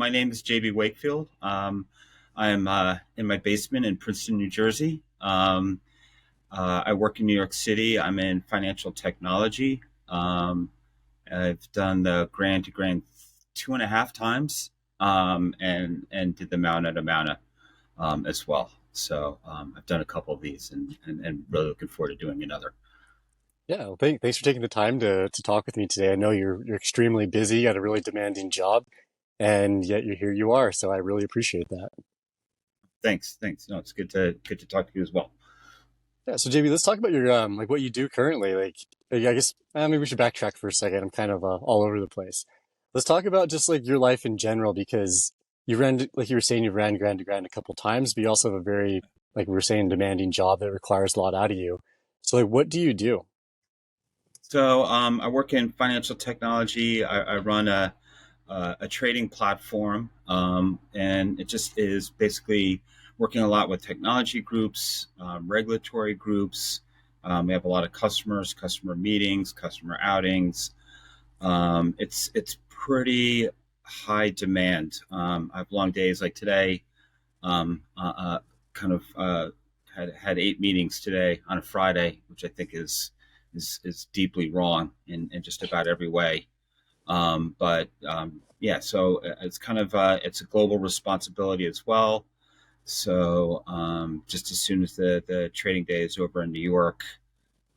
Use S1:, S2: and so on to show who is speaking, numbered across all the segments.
S1: my name is JB Wakefield. I'm in my basement in Princeton, New Jersey. I work in New York City. I'm in financial technology. I've done the Grand to Grand 2.5 times, and did the Mountain to Mountain as well. So I've done a couple of these, and really looking forward to doing another.
S2: Yeah, well, thanks for taking the time to talk with me today. I know you're extremely busy, you got a really demanding job, and yet you're here you are. So I really appreciate that.
S1: Thanks. No, it's good to talk to you as well.
S2: Yeah, so JB, let's talk about your like what you do currently. I guess maybe we should backtrack for a second. I'm kind of all over the place. Let's talk about just like your life in general because you ran like you were saying you ran Grand to Grand a couple times, but you also have a very like we were saying demanding job that requires a lot out of you. So like what do you do?
S1: So I work in financial technology. I run a trading platform, and it just is basically working a lot with technology groups, regulatory groups. We have a lot of customers, customer meetings, customer outings. It's pretty high demand. I have long days like today. Kind of had 8 meetings today on a Friday, which I think is deeply wrong in just about every way. But yeah, so it's kind of it's a global responsibility as well. So just as soon as the trading day is over in New York,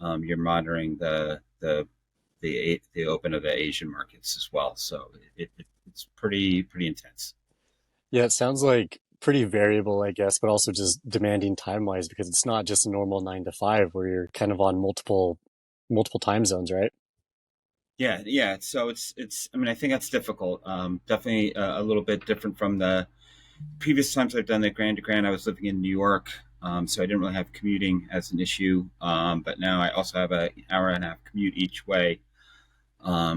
S1: you're monitoring the open of the Asian markets as well. So it's pretty intense.
S2: Yeah, it sounds like pretty variable, I guess, but also just demanding time-wise because it's not just a normal 9 to 5 where you're kind of on multiple time zones, right?
S1: Yeah. So it's. I mean, I think that's difficult. Definitely a little bit different from the previous times I've done the Grand to Grand. I was living in New York, so I didn't really have commuting as an issue. But now I also have an hour and a half commute each way.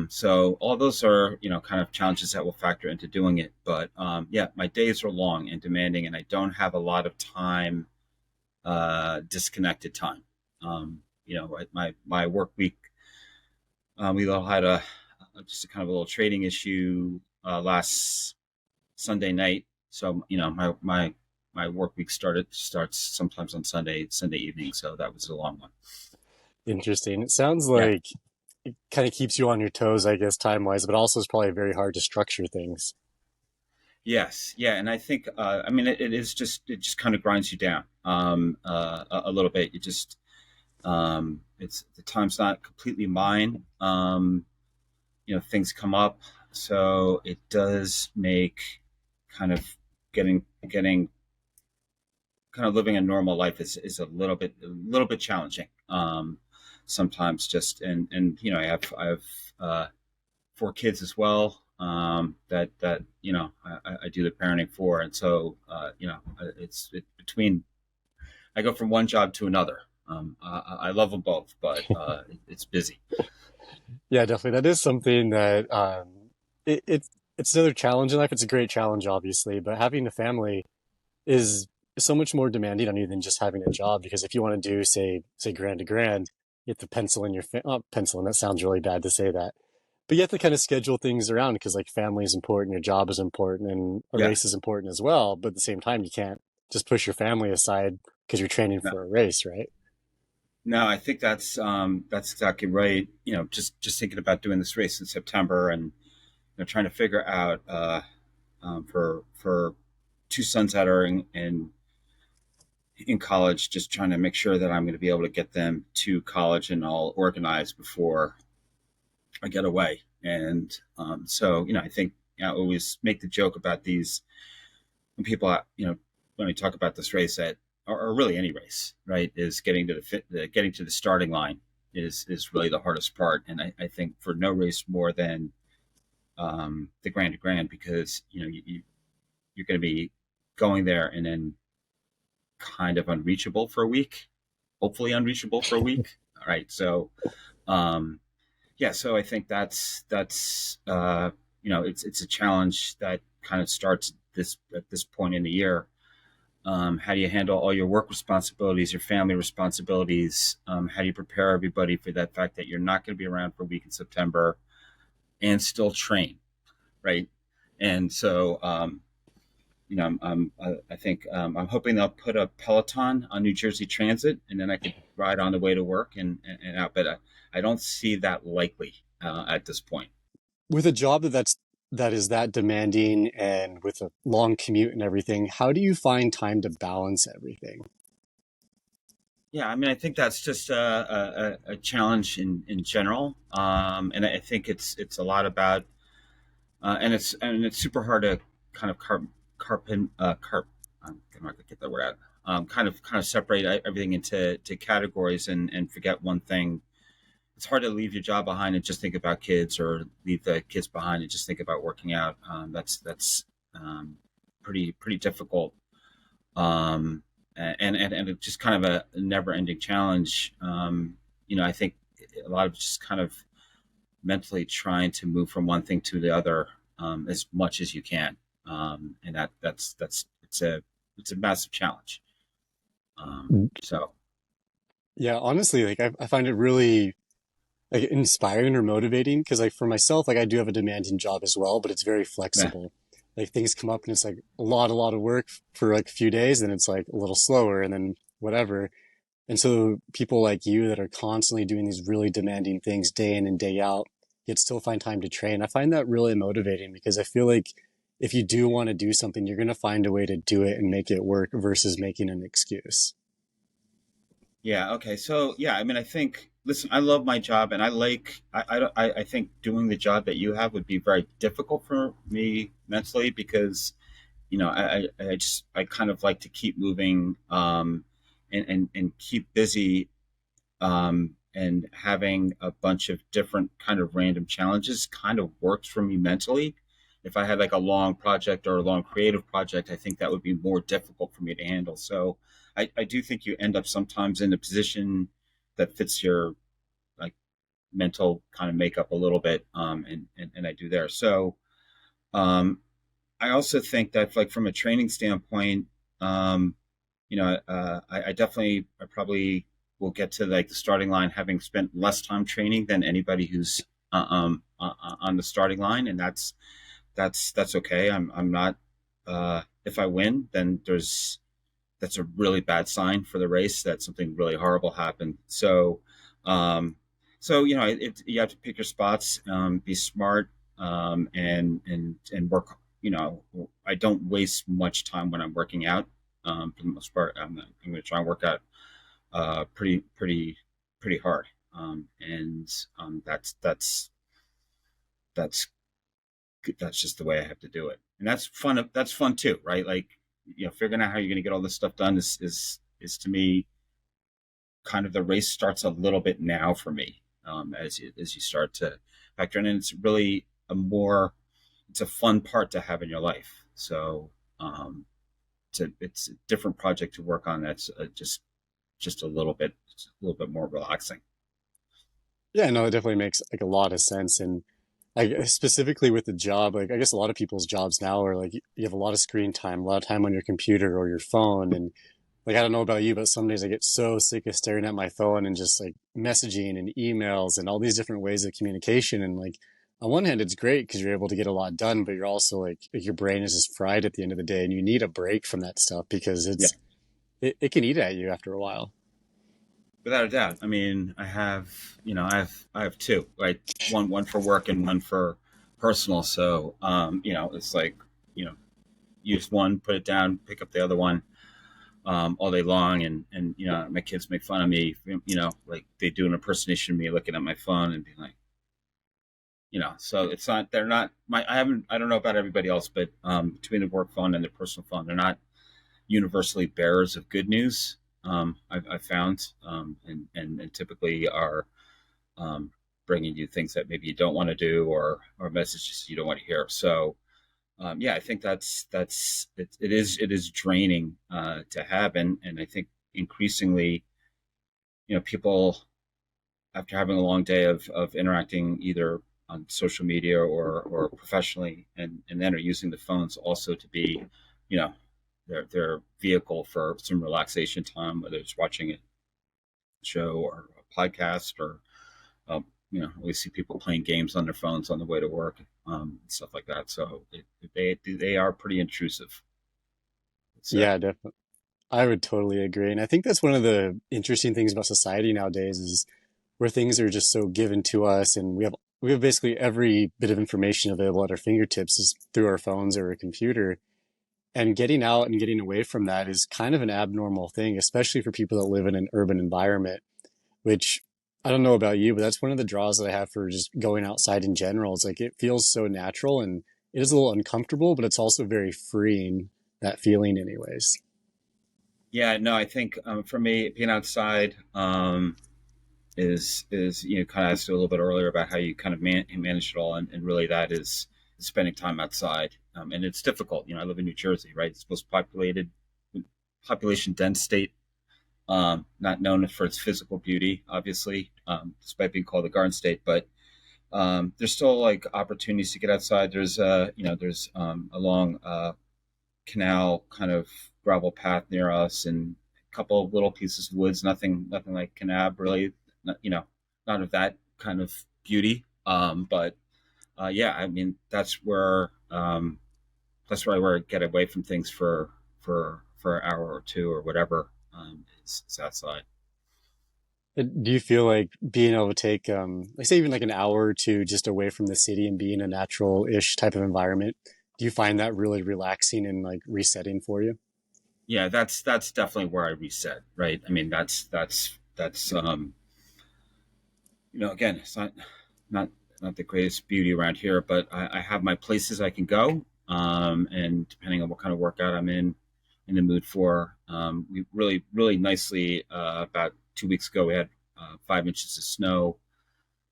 S1: So all those are kind of challenges that will factor into doing it. But yeah, my days are long and demanding, and I don't have a lot of time, disconnected time. My work week. We all had just a kind of a little trading issue last Sunday night. So my work week starts sometimes on Sunday evening. So that was a long one.
S2: Interesting. It sounds
S1: Yeah.
S2: like it kind of keeps you on your toes, I guess, time-wise, but also it's probably very hard to structure things.
S1: Yes. Yeah. And I think I mean it just kind of grinds you down a little bit. You just it's the time's not completely mine. Things come up, so it does make kind of getting kind of living a normal life is a little bit challenging. Sometimes just I have 4 kids as well, that I do the parenting for, and so between I go from one job to another. I love them both, but it's busy.
S2: Yeah, definitely. That is something that it's another challenge in life. It's a great challenge, obviously, but having a family is so much more demanding on you than just having a job. Because if you want to do, say grand to grand, you have to pencil in pencil in. That sounds really bad to say that, but you have to kind of schedule things around because like family is important, your job is important, and a
S1: Yeah.
S2: race is important as well. But at the same time, you can't just push your family aside because you're training
S1: No,
S2: for a race, right?
S1: no, I think that's exactly right. Just thinking about doing this race in September, and trying to figure out for 2 sons that are in college, just trying to make sure that I'm going to be able to get them to college and all organized before I get away. And so I think I always make the joke about these when people when we talk about this race that or really any race, right, is getting to the starting line is really the hardest part. And I think for no race more than the Grand to Grand, because you're going to be going there and then kind of unreachable for a week, hopefully unreachable for a week. All right. So, yeah, so I think it's a challenge that kind of starts at this point in the year. How do you handle all your work responsibilities, your family responsibilities? How do you prepare everybody for that fact that you're not going to be around for a week in September and still train, right? And so, I think I'm hoping they'll put a Peloton on New Jersey Transit, and then I could ride on the way to work and out. But I don't see that likely at this point.
S2: With a job that is that demanding and with a long commute and everything, how do you find time to balance everything?
S1: Yeah, I mean, I think that's just a challenge in general, and I think it's a lot about and it's super hard to kind of carp. I'm not gonna get that word out. Kind of separate everything into categories and forget one thing. It's hard to leave your job behind and just think about kids, or leave the kids behind and just think about working out. That's pretty difficult, and it's just kind of a never ending challenge. I think a lot of just kind of mentally trying to move from one thing to the other as much as you can, and that's it's a massive challenge. So
S2: Yeah, honestly, like I find it really like inspiring or motivating because like for myself, like I do have a demanding job as well, but it's very
S1: yeah,
S2: flexible. Like things come up and it's like a lot of work for like a few days, then it's like a little slower and then whatever. And so people like you that are constantly doing these really demanding things day in and day out, yet still find time to train. I find that really motivating because I feel like if you do want to do something, you're going to find a way to do it and make it work versus making an excuse.
S1: yeah, okay. So yeah, I mean, I think, listen, I love my job, and I think doing the job that you have would be very difficult for me mentally, because I kind of like to keep moving, and keep busy, and having a bunch of different kind of random challenges kind of works for me mentally. If I had like a long project or a long creative project, I think that would be more difficult for me to handle. So I do think you end up sometimes in a position that fits your like mental kind of makeup a little bit, and I do there. So um, I also think that, like, from a training standpoint, um, I definitely, I probably will get to like the starting line having spent less time training than anybody who's on the starting line, and that's okay. I'm not. If I win, then that's a really bad sign for the race that something really horrible happened. Um, you have to pick your spots, be smart, and work. I don't waste much time when I'm working out. For the most part, I'm going to try and work out pretty hard, and that's that's just the way I have to do it, and that's fun. That's fun too, right? Like, figuring out how you're going to get all this stuff done is to me kind of, the race starts a little bit now for me, as you start to factor in, and it's really it's a fun part to have in your life. So it's a different project to work on. That's just a little bit more relaxing.
S2: Yeah, no, it definitely makes like a lot of sense. And like specifically with the job, like I guess a lot of people's jobs now are like you have a lot of screen time, a lot of time on your computer or your phone. And like I don't know about you, but some days I get so sick of staring at my phone and just like messaging and emails and all these different ways of communication. And like on one hand, it's great because you're able to get a lot done, but you're also like your brain is just fried at the end of the day, and you need a break from that stuff because
S1: Yeah,
S2: it can eat at you after a while.
S1: without a doubt. I mean, I have two, right? One for work and one for personal. So it's like, you know, use one, put it down, pick up the other one, all day long. And my kids make fun of me, like they do an impersonation of me looking at my phone and being like, so it's not, they're not I don't know about everybody else, but between the work phone and the personal phone, they're not universally bearers of good news. I've found, and typically are um, bringing you things that maybe you don't want to do, or messages you don't want to hear. So yeah, I think it is draining to have, and I think increasingly, people, after having a long day of interacting either on social media or professionally, and then are using the phones also to be, you know, their vehicle for some relaxation time, whether it's watching a show or a podcast, or we see people playing games on their phones on the way to work. stuff like that. So they are pretty intrusive, let's say.
S2: Yeah, definitely. I would totally agree. And I think that's one of the interesting things about society nowadays is where things are just so given to us and we have basically every bit of information available at our fingertips is through our phones or a computer. And getting out and getting away from that is kind of an abnormal thing, especially for people that live in an urban environment, which I don't know about you, but that's one of the draws that I have for just going outside in general. It's like it feels so natural and it is a little uncomfortable, but it's also very freeing, that feeling anyways.
S1: Yeah, no, I think for me, being outside is kind of asked you a little bit earlier about how you kind of manage it all, and really that is spending time outside, and it's difficult. I live in New Jersey, right? It's the most population dense state, not known for its physical beauty, obviously, despite being called the Garden State, but there's still like opportunities to get outside. There's a long canal kind of gravel path near us, and a couple of little pieces of woods. Nothing like Canab really. Not of that kind of beauty. But yeah, I mean that's where I get away from things for an hour or two or whatever. Is outside.
S2: Do you feel like being able to take, like say even like an hour or two just away from the city and be in a natural-ish type of environment, do you find that really relaxing and like resetting for you?
S1: Yeah, that's definitely where I reset. Right. I mean that's again, it's not not the greatest beauty around here, but I have my places I can go, and depending on what kind of workout I'm in the mood for, we really nicely about 2 weeks ago we had 5 inches of snow,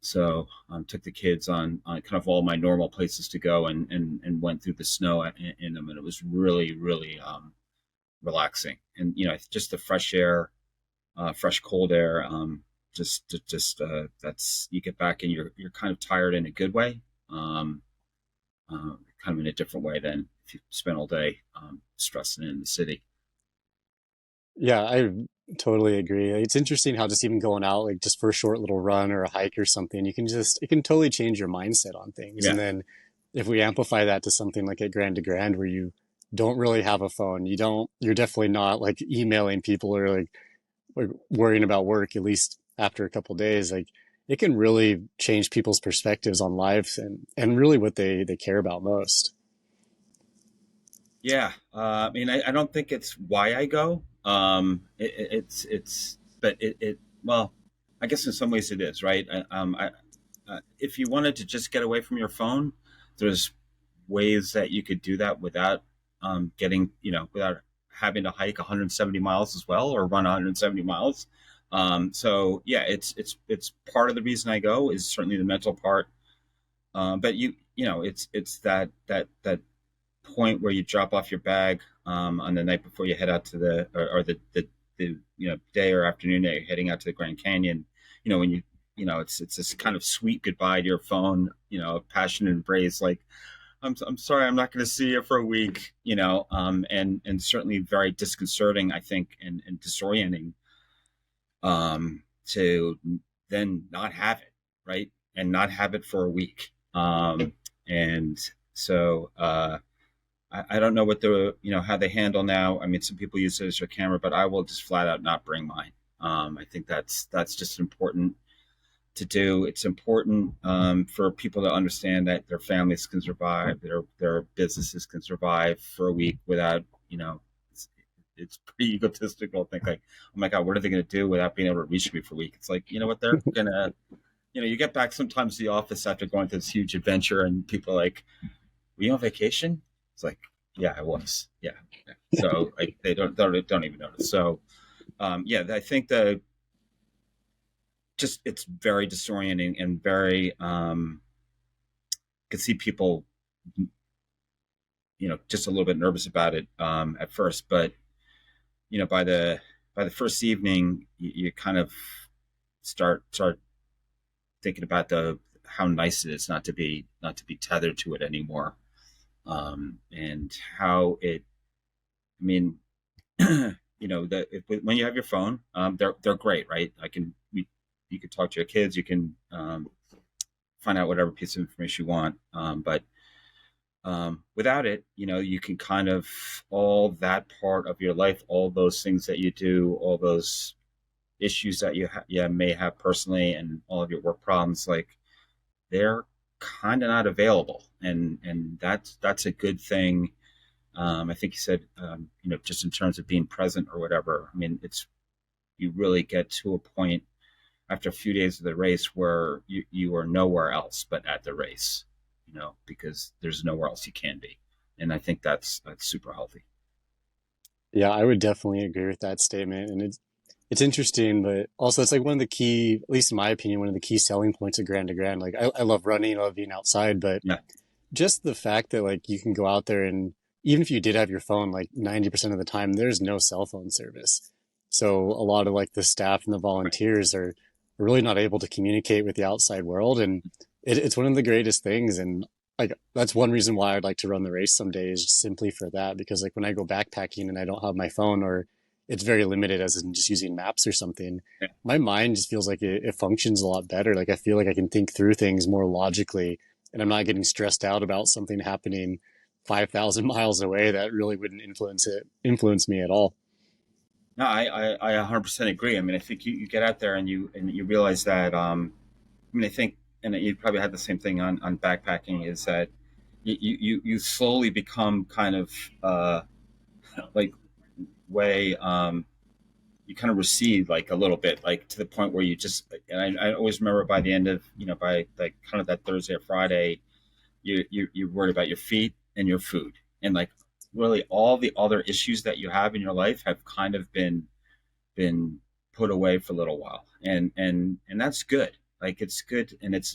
S1: so took the kids on kind of all my normal places to go, and went through the snow in them, and it was really relaxing, and just the fresh air, fresh cold air. Just that's you get back and you're kind of tired in a good way, um, kind of in a different way than if you spend all day stressing in the city.
S2: Yeah, I totally agree. It's interesting how just even going out, like just for a short little run or a hike or something, it can totally change your mindset on things. And
S1: Yeah,
S2: then if we amplify that to something like at Grand to Grand where you don't really have a phone, you're definitely not like emailing people or like worrying about work, at least after a couple of days, like it can really change people's perspectives on life and really what they care about most.
S1: yeah. I mean, I don't think it's why I go. But well, I guess in some ways it is, right? If you wanted to just get away from your phone, there's ways that you could do that without without having to hike 170 miles as well or run 170 miles. So yeah, it's part of the reason I go is certainly the mental part. But it's that point where you drop off your bag on the night before you head out to or the day or afternoon that you're heading out to the Grand Canyon. When it's this kind of sweet goodbye to your phone. Passionate embrace, like I'm sorry, I'm not going to see you for a week. And certainly very disconcerting, I think, and disorienting, to then not have it, right, and not have it for a week. And so I don't know what how they handle now. I mean, some people use it as their camera, but I will just flat out not bring mine. I think that's just important to do. It's important for people to understand that their families can survive, their businesses can survive for a week without, it's, it's pretty egotistical to think like, oh my God, what are they going to do without being able to reach me for a week? It's like, you know what, they're going to, you get back sometimes to the office after going through this huge adventure and people are like, were you on vacation? It's like, yeah, I was. Yeah. Yeah. So like, they don't even notice. So yeah, I think it's very disorienting and very could see people just a little bit nervous about it at first, but by the first evening you kind of start thinking about the how nice it is not to be tethered to it anymore, and how it, I mean, when you have your phone, they're great, right? You can talk to your kids, you can find out whatever piece of information you want. But without it, you can kind of all that part of your life, all those things that you do, all those issues that you may have personally, and all of your work problems, like they're kind of not available, and that's a good thing. I think you said, just in terms of being present or whatever. I mean, you really get to a point after a few days of the race where you are nowhere else but at the race, because there's nowhere else you can be. And I think that's super healthy.
S2: Yeah, I would definitely agree with that statement. And it's interesting, but also it's like one of the key, at least in my opinion, one of the key selling points of Grand to Grand. Like I love running, I love being outside, but
S1: Yeah.
S2: just the fact that like you can go out there and even if you did have your phone, like 90% of the time, there's no cell phone service. So a lot of like the staff and the
S1: Right.
S2: volunteers are really not able to communicate with the outside world. And it's one of the greatest things. And like, that's one reason why I'd like to run the race someday is just simply for that. Because like when I go backpacking and I don't have my phone or it's very limited as in just using maps or something,
S1: Yeah.
S2: my mind just feels like it functions a lot better. Like I feel like I can think through things more logically and I'm not getting stressed out about something happening 5,000 miles away that really wouldn't influence me at all.
S1: No, I 100% agree. I mean, I think you get out there and you realize that. I mean, I think, and you probably had the same thing on backpacking, is that you slowly become kind of like way you kind of recede like a little bit, like to the point where you just. And I always remember by the end of by like kind of that Thursday or Friday, you're worried about your feet and your food, and like really all the other issues that you have in your life have kind of been put away for a little while, and that's good. Like it's good, and it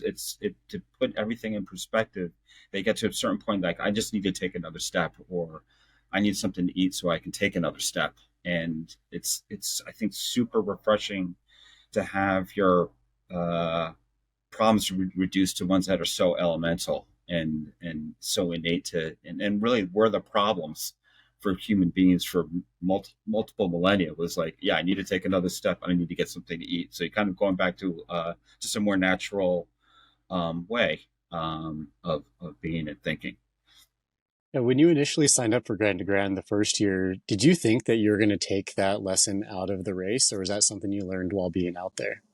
S1: to put everything in perspective. They get to a certain point, like I just need to take another step, or I need something to eat so I can take another step. And it's I think super refreshing to have your uh, problems reduced to ones that are so elemental and so innate to, and really were the problems for human beings for multiple millennia was like, yeah, I need to take another step. I need to get something to eat. So you're kind of going back to just a more natural way of being and thinking.
S2: Yeah, when you initially signed up for Grand to Grand the first year, did you think that you were going to take that lesson out of the race, or was that something you learned while being out there?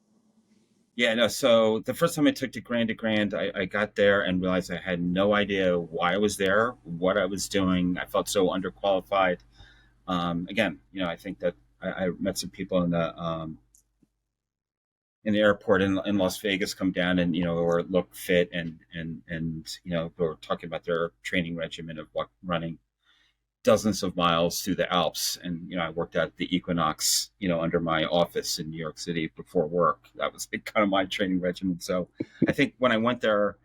S1: Yeah, no. So the first time I took to Grand, I got there and realized I had no idea why I was there, what I was doing. I felt so underqualified. Again, I think that I met some people in the airport in Las Vegas come down and or look fit and were talking about their training regimen of running dozens of miles through the Alps. And I worked at the Equinox under my office in New York City before work. That was kind of my training regimen. So I think when I went there,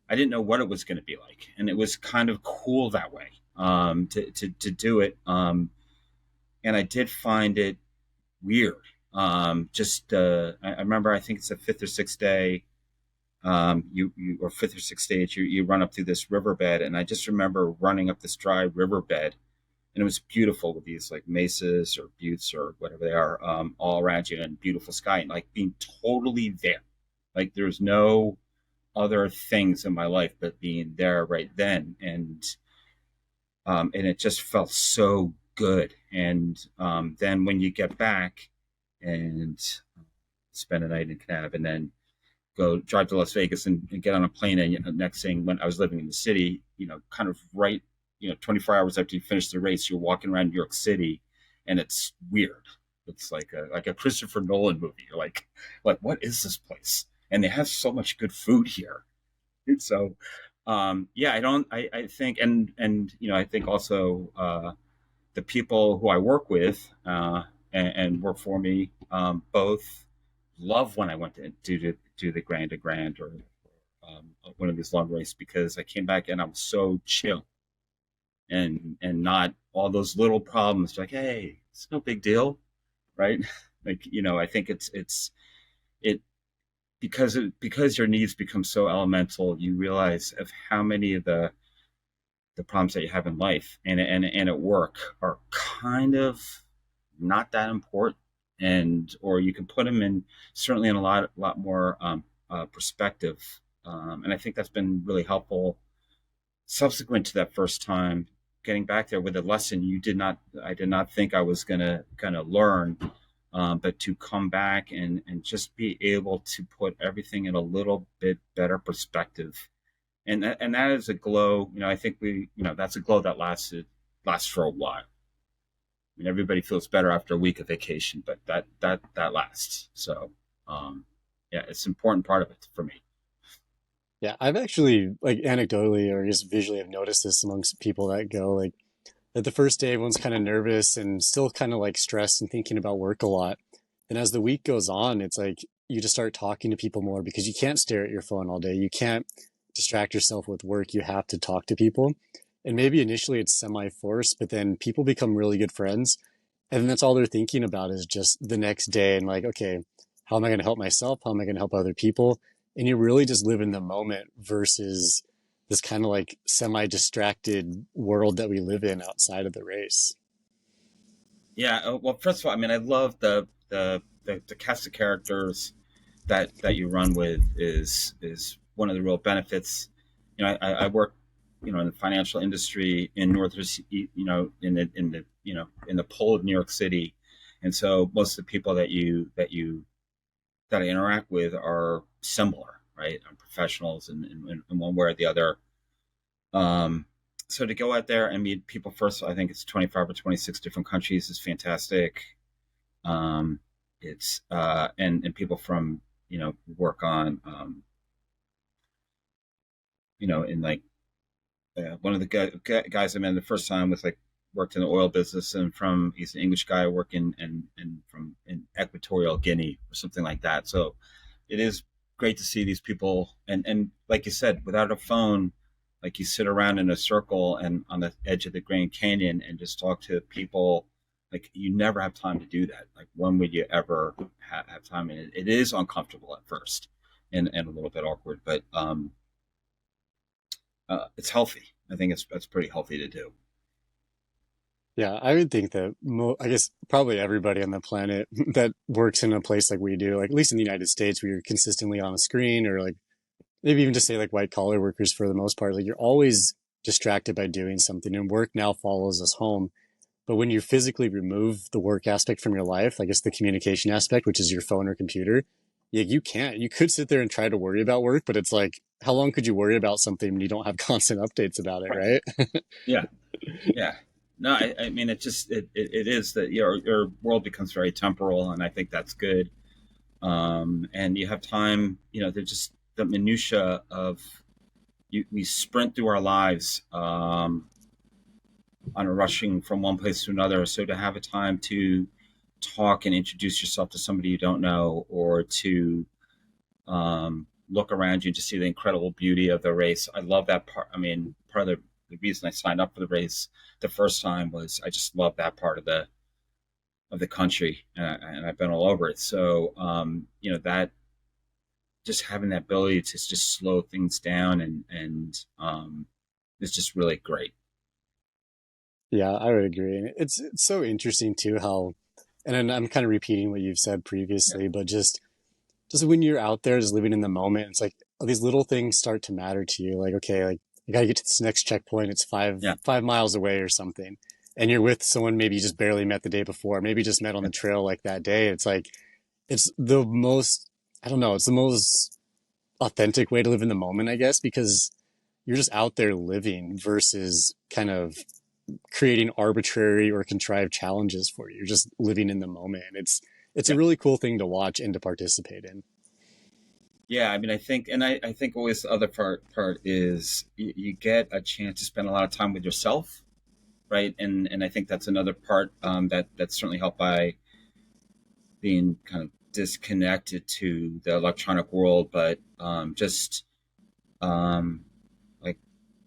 S1: I didn't know what it was going to be like, and it was kind of cool that way, to do it. And I did find it weird. Just I remember, I think it's the fifth or sixth day, you or fifth or sixth stage, you run up through this riverbed, and I just remember running up this dry riverbed, and it was beautiful with these like mesas or buttes or whatever they are, all around you, and beautiful sky, and like being totally there. Like there's no other things in my life but being there right then, and it just felt so good. And then when you get back and spend a night in Canab, and then go drive to Las Vegas and get on a plane. And next thing, when I was living in the city, kind of right, 24 hours after you finish the race, you're walking around New York City, and it's weird. It's like a Christopher Nolan movie. You're like what is this place? And they have so much good food here. And so, yeah, I think, and I think also the people who I work with and work for me, both love when I went to do the Grand to Grand or one of these long races, because I came back and I was so chill and not all those little problems. Like, hey, it's no big deal, right? Like, I think it because your needs become so elemental, you realize of how many of the problems that you have in life and at work are kind of not that important, and or you can put them in certainly in a lot more perspective, And I think that's been really helpful subsequent to that first time getting back there with a lesson I did not think I was gonna learn, but to come back and just be able to put everything in a little bit better perspective, and that is a glow. I think that's a glow that lasts for a while. I mean, everybody feels better after a week of vacation, but that lasts. So, yeah, it's an important part of it for me.
S2: Yeah, I've actually like anecdotally or just visually have noticed this amongst people that go like that the first day everyone's kind of nervous and still kind of like stressed and thinking about work a lot. And as the week goes on, it's like you just start talking to people more because you can't stare at your phone all day. You can't distract yourself with work. You have to talk to people. And maybe initially it's semi-forced, but then people become really good friends. And then that's all they're thinking about is just the next day and like, okay, how am I going to help myself? How am I going to help other people? And you really just live in the moment versus this kind of like semi-distracted world that we live in outside of the race.
S1: Yeah. Well, first of all, I mean, I love the cast of characters that you run with is one of the real benefits. I work, in the financial industry in northern, in the pole of New York City, and so most of the people that I interact with are similar, right? I'm professionals in one way or the other. Um, so to go out there and meet people first, I think it's 25 or 26 different countries is fantastic. Um, it's and people from work on in like one of the guys I met the first time was like worked in the oil business, and he's an English guy working and from in Equatorial Guinea or something like that. So it is great to see these people, and like you said, without a phone, like you sit around in a circle and on the edge of the Grand Canyon and just talk to people. Like you never have time to do that. Like when would you ever have time? And it is uncomfortable at first and a little bit awkward, but it's healthy. I think that's pretty healthy to do.
S2: Yeah, I would think that I guess probably everybody on the planet that works in a place like we do, like at least in the United States, where you're consistently on a screen or like maybe even just say like white collar workers for the most part, like you're always distracted by doing something and work now follows us home. But when you physically remove the work aspect from your life, I guess the communication aspect, which is your phone or computer, you can't. You could sit there and try to worry about work, but it's like, how long could you worry about something when you don't have constant updates about it,
S1: Right.
S2: right?
S1: Yeah. Yeah. No, I mean, it is that your world becomes very temporal, and I think that's good. And you have time, they're just the minutia of we sprint through our lives on a rushing from one place to another. So to have a time to talk and introduce yourself to somebody you don't know, or to look around you and just see the incredible beauty of the race. I love that part. I mean, part of the reason I signed up for the race the first time was I just love that part of the country, and I've been all over it. So that just having that ability to just slow things down and it's just really great.
S2: Yeah, I would agree. And it's so interesting too how, and then I'm kind of repeating what you've said
S1: Yeah,
S2: previously, but just when you're out there just living in the moment, it's like these little things start to matter to you. Like, okay, like you gotta get to this next checkpoint. It's
S1: yeah,
S2: 5 miles away or something. And you're with someone maybe you just barely met the day before, maybe just met on the trail like that day. It's like it's the most, I don't know, it's the most authentic way to live in the moment, I guess, because you're just out there living versus kind of creating arbitrary or contrived challenges for you. You're just living in the moment. It's a
S1: yeah.
S2: really cool thing to watch and to participate in.
S1: Yeah, I mean, I think always the other part is you get a chance to spend a lot of time with yourself, right? And I think that's another part that's certainly helped by being kind of disconnected to the electronic world, but just um, like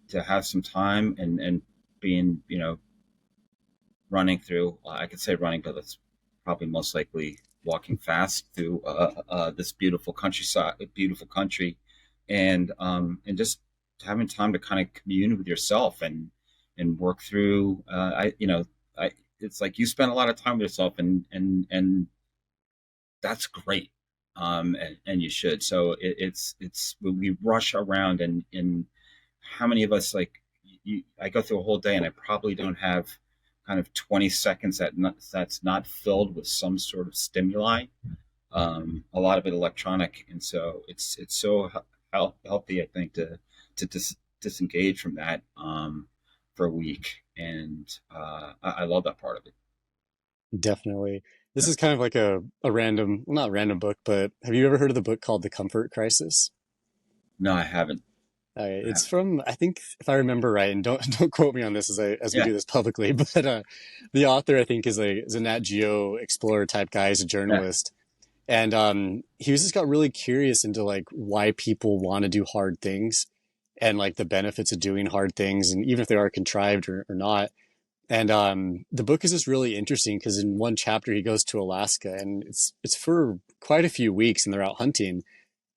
S1: to have some time and being running through. I could say running, but that's probably most likely walking fast through this beautiful countryside, beautiful country, and just having time to kind of commune with yourself and work through. It's like you spend a lot of time with yourself, and that's great. and you should. So it's we rush around, and how many of us like I go through a whole day and I probably don't have kind of 20 seconds that's not filled with some sort of stimuli. A lot of it electronic, and so it's so healthy, I think, to disengage from that for a week, and I love that part of it.
S2: Definitely. This
S1: Yeah.
S2: is kind of like a random, well, not random book, but have you ever heard of the book called The Comfort Crisis?
S1: No, I haven't. I
S2: It's
S1: haven't.
S2: from, I think, if I remember right, and don't don't quote me on this as we
S1: Yeah,
S2: do this publicly, but the author I think is a Nat Geo explorer type guy. He's a
S1: yeah,
S2: journalist, and he was just got really curious into like why people want to do hard things, and like the benefits of doing hard things, and even if they are contrived or not. And the book is just really interesting because in one chapter he goes to Alaska, and it's for quite a few weeks, and they're out hunting,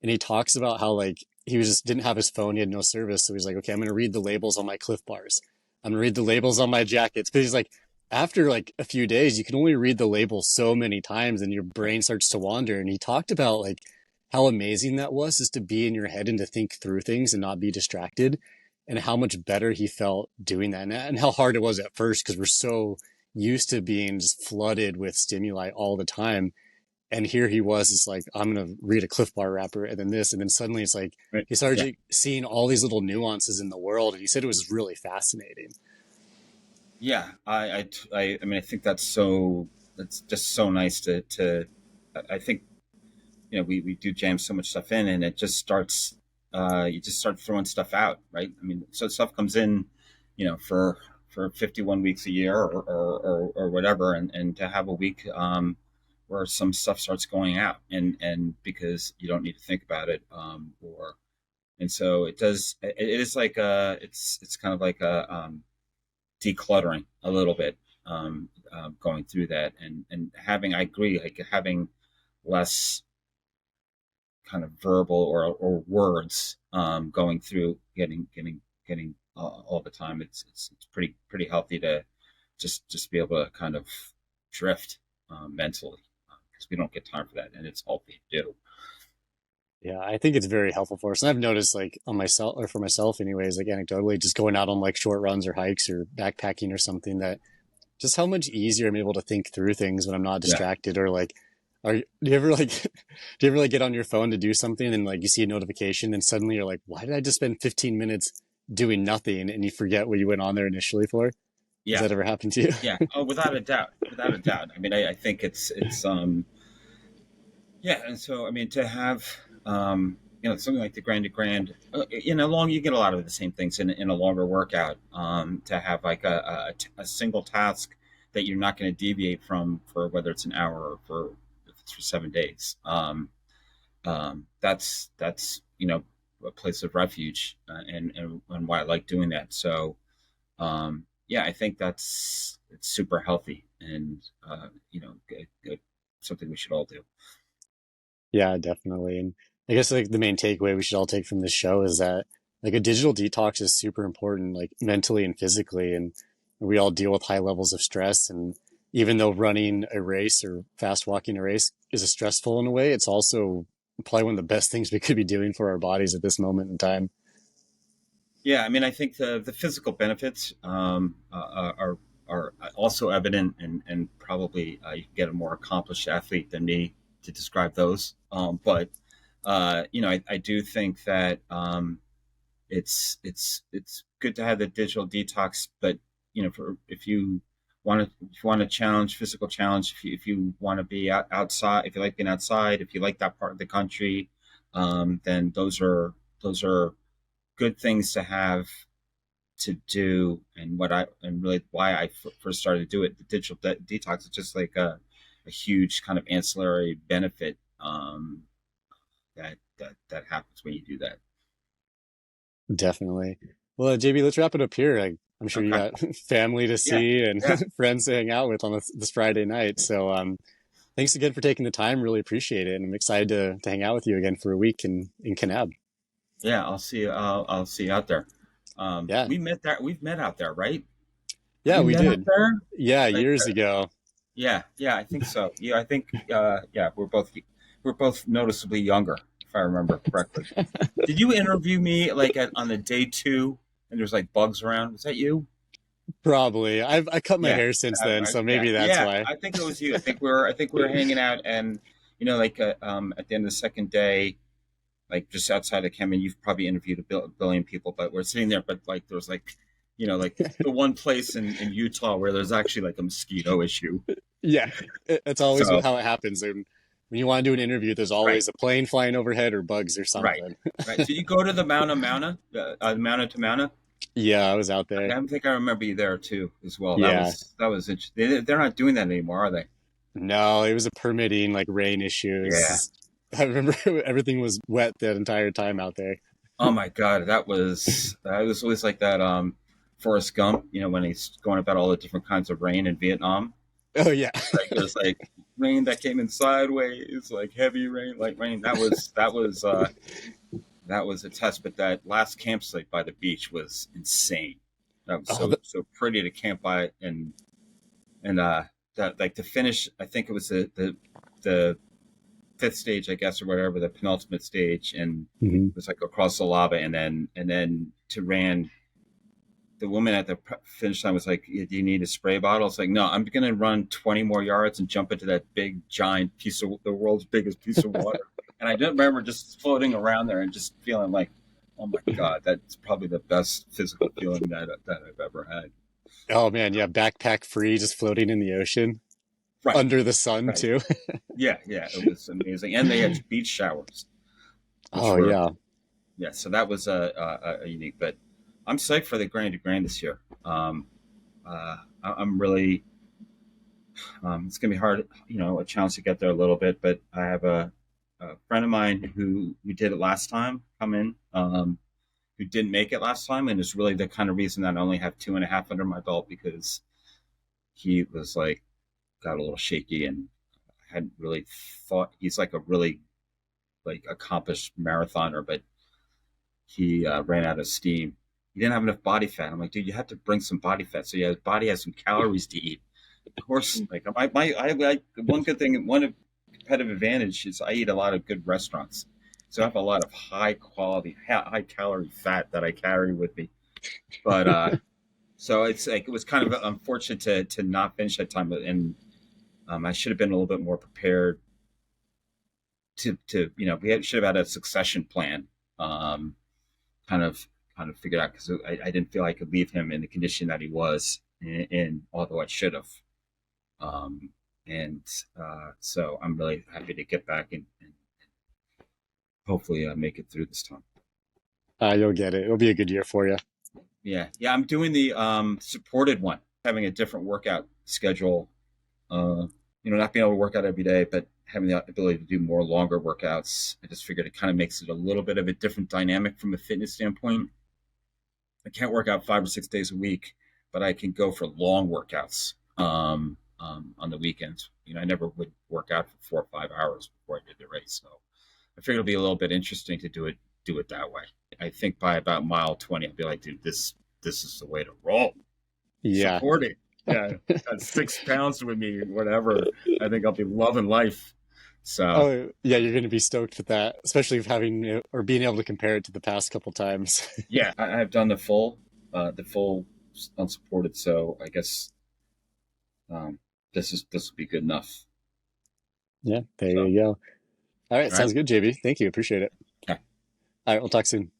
S2: and he talks about how like he was just didn't have his phone, he had no service, so he's like, okay, I'm gonna read the labels on my Cliff Bars, I'm gonna read the labels on my jackets, but he's like, after like a few days, you can only read the labels so many times, and your brain starts to wander. And he talked about like how amazing that was, just to be in your head and to think through things and not be distracted, and how much better he felt doing that, and how hard it was at first because we're so used to being just flooded with stimuli all the time. And here he was, it's like, I'm going to read a Cliff Bar wrapper and then this. And then suddenly it's like,
S1: right.
S2: he
S1: Yeah,
S2: started seeing all these little nuances in the world. And he said it was really fascinating.
S1: yeah. I mean, I think that's just so nice to. I think we do jam so much stuff in, and it just starts. You just start throwing stuff out, right? I mean, so stuff comes in, for 51 weeks a year or whatever, and to have a week where some stuff starts going out, and because you don't need to think about it, or and so it does. It is like it's kind of like a decluttering a little bit, going through that, and having, I agree, like having less kind of verbal or words, going through, getting all the time. It's pretty healthy to just be able to kind of drift, mentally, because we don't get time for that, and it's healthy to do.
S2: Yeah, I think it's very helpful for us. And I've noticed like on myself, or for myself anyways, like anecdotally, just going out on like short runs or hikes or backpacking or something, that just how much easier I'm able to think through things when I'm not
S1: Yeah,
S2: distracted. Or like, do you ever like, do you ever like get on your phone to do something and like you see a notification and suddenly you're like, why did I just spend 15 minutes doing nothing? And you forget what you went on there initially for? Has
S1: yeah,
S2: that ever happened to you?
S1: yeah. Oh, without a doubt, without a doubt. I mean, I think it's yeah, and so I mean to have, something like the Grand to Grand, long you get a lot of the same things in a longer workout. To have like a single task that you're not going to deviate from for whether it's an hour or for if it's for 7 days. That's a place of refuge, and why I like doing that. So yeah, I think it's super healthy, and good, something we should all do.
S2: Yeah, definitely. And I guess like the main takeaway we should all take from this show is that like a digital detox is super important, like mentally and physically. And we all deal with high levels of stress. And even though running a race or fast walking a race is a stressful in a way, it's also probably one of the best things we could be doing for our bodies at this moment in time.
S1: Yeah, I mean, I think the physical benefits, are also evident, and probably you can get a more accomplished athlete than me to describe those. But I do think that, it's good to have the digital detox, but for if you want to challenge, physical challenge, if you want to be outside, if you like being outside, if you like that part of the country, then those are good things to have to do. And really why I first started to do it, the digital detox is just like a huge kind of ancillary benefit, that happens when you do that.
S2: Definitely. Well, JB, let's wrap it up here. I'm sure you
S1: Okay.
S2: got family to
S1: Yeah.
S2: see and
S1: Yeah.
S2: friends to hang out with on this Friday night. So, thanks again for taking the time. Really appreciate it. And I'm excited to hang out with you again for a week in Kanab.
S1: Yeah. I'll see you out there.
S2: Yeah.
S1: We've met out there, right? Have
S2: Yeah,
S1: we
S2: we
S1: met out
S2: did.
S1: there?
S2: Yeah,
S1: Like,
S2: years ago.
S1: yeah, yeah, I think so. Yeah, I think, yeah, we're both we're both noticeably younger, if I remember correctly. Did you interview me like on the day two, and there's like bugs around? Was that you?
S2: Probably. I cut my
S1: Yeah,
S2: hair since then, so
S1: yeah,
S2: maybe that's
S1: yeah.
S2: why.
S1: I think it was you. I think we were hanging out, and like at the end of the second day, like just outside of Kemen, you've probably interviewed a billion people, but we're sitting there, but like there was like, like the one place in Utah where there's actually like a mosquito issue.
S2: Yeah, it's always
S1: So
S2: how it happens. And when you want to do an interview, there's
S1: right,
S2: always a plane flying overhead or bugs or
S1: right,
S2: something.
S1: right. Did you go to the Mauna to Mauna?
S2: Yeah, I was out there.
S1: I think I remember you there too as well.
S2: Yeah.
S1: That was interesting. They're not doing that anymore, are they?
S2: No, it was a permitting, like rain
S1: Yeah.
S2: issues. I remember everything was wet that entire time out there.
S1: Oh my God, that was always like that. Forrest Gump, when he's going about all the different kinds of rain in Vietnam.
S2: Oh yeah.
S1: Like there's like rain that came in sideways, like heavy rain, like rain. That was a test. But that last campsite by the beach was insane. That was
S2: Oh,
S1: so pretty to camp by, and that like to finish. I think it was the fifth stage, I guess, or whatever, the penultimate stage, and
S2: mhm.
S1: it was like across the lava, and then to ran. The woman at the finish line was like, "Do you need a spray bottle?" It's like, "No, I'm going to run 20 more yards and jump into that big, giant piece of the world's biggest piece of water." And I don't remember just floating around there and just feeling like, "Oh my God, that's probably the best physical feeling that I've ever had."
S2: Oh man, yeah, backpack free, just floating in the ocean
S1: Right,
S2: under the sun
S1: right,
S2: too.
S1: yeah, yeah, it was amazing, and they had beach showers, which
S2: Oh
S1: were
S2: yeah.
S1: yeah. So that was a unique. But I'm psyched for the Granny Grand this year. I'm really it's gonna be hard, a challenge to get there a little bit. But I have a friend of mine who did it last time come in, who didn't make it last time, and it's really the kind of reason that I only have two and a half under my belt because he was like got a little shaky and hadn't really thought he's like a really like accomplished marathoner, but he ran out of steam. He didn't have enough body fat. I'm like, dude, you have to bring some body fat so your body has some calories to eat. Of course, like one good thing, one competitive advantage is I eat a lot of good restaurants, so I have a lot of high quality, high calorie fat that I carry with me. But so it's like it was kind of unfortunate to not finish that time, and I should have been a little bit more prepared to should have had a succession plan, kind of figured out because I didn't feel I could leave him in the condition that he was in although I should have. Um, and so I'm really happy to get back and hopefully make it through this time.
S2: You'll get it. It'll be a good year for you.
S1: Yeah, yeah. I'm doing the supported one, having a different workout schedule. Not being able to work out every day, but having the ability to do more longer workouts. I just figured it kind of makes it a little bit of a different dynamic from a fitness standpoint. I can't work out 5 or 6 days a week, but I can go for long workouts on the weekends. I never would work out for 4 or 5 hours before I did the race, so I figured it'll be a little bit interesting to do it that way. I think by about mile 20, I'll be like, dude, this is the way to roll.
S2: Yeah.
S1: Support it. Yeah, at 6 pounds with me, whatever. I think I'll be loving life. So
S2: Oh yeah, you're going to be stoked with that, especially if having or being able to compare it to the past couple times.
S1: yeah, I've done the full unsupported. So I guess this will be good enough.
S2: Yeah, there
S1: So
S2: you go. All right,
S1: all right,
S2: sounds good, JB. Thank you. Appreciate it.
S1: yeah.
S2: All right, we'll talk soon.